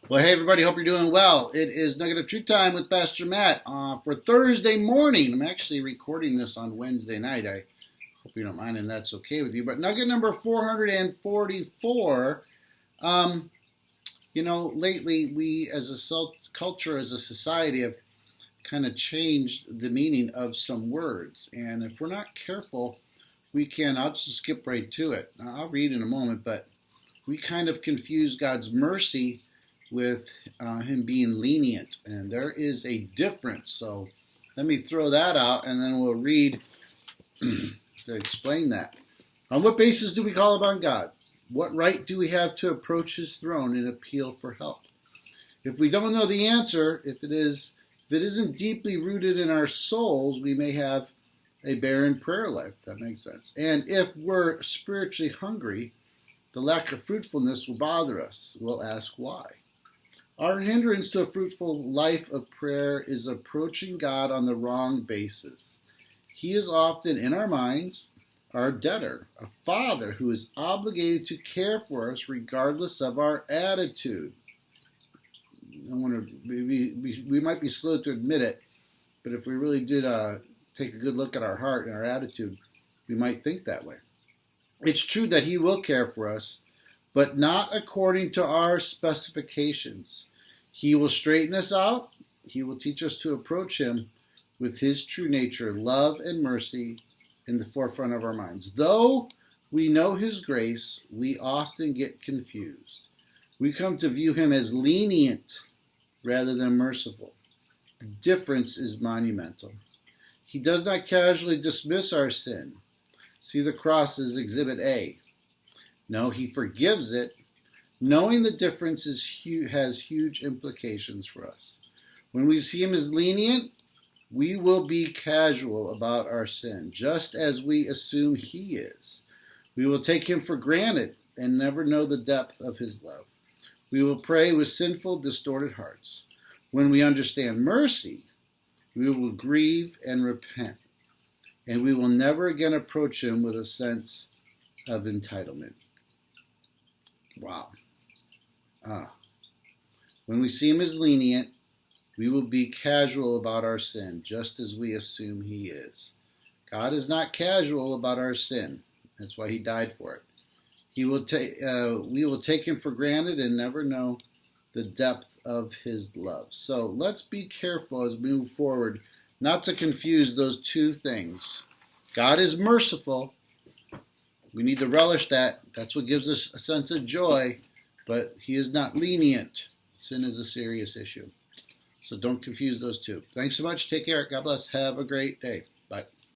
Well, hey everybody, hope you're doing well. It is Nugget of Truth Time with Pastor Matt for Thursday morning. I'm actually recording this on Wednesday night. I hope you don't mind and that's okay with you. But Nugget number 444. Lately we as a culture, as a society, have kind of changed the meaning of some words. And if we're not careful, I'll just skip right to it. I'll read in a moment, but we kind of confuse God's mercy with him being lenient, and there is a difference. So let me throw that out, and then we'll read to explain that. On what basis do we call upon God? What right do we have to approach his throne and appeal for help? If we don't know the answer, if it isn't deeply rooted in our souls, we may have a barren prayer life. That makes sense. And if we're spiritually hungry, the lack of fruitfulness will bother us. We'll ask why. Our hindrance to a fruitful life of prayer is approaching God on the wrong basis. He is often, in our minds, our debtor, a father who is obligated to care for us regardless of our attitude. We might be slow to admit it, but if we really did take a good look at our heart and our attitude, we might think that way. It's true that he will care for us, but not according to our specifications. He will straighten us out. He will teach us to approach him with his true nature, love and mercy in the forefront of our minds. Though we know his grace, we often get confused. We come to view him as lenient rather than merciful. The difference is monumental. He does not casually dismiss our sin. See the cross as Exhibit A. No, he forgives it. Knowing the difference has huge implications for us. When we see him as lenient, we will be casual about our sin, just as we assume he is. We will take him for granted and never know the depth of his love. We will pray with sinful, distorted hearts. When we understand mercy, we will grieve and repent, and we will never again approach him with a sense of entitlement. Wow. When we see him as lenient, we will be casual about our sin, just as we assume he is. God is not casual about our sin. That's why he died for it. We will take him for granted and never know the depth of his love. So let's be careful as we move forward, not to confuse those two things. God is merciful. We need to relish that. That's what gives us a sense of joy. But he is not lenient. Sin is a serious issue. So don't confuse those two. Thanks so much. Take care. God bless. Have a great day.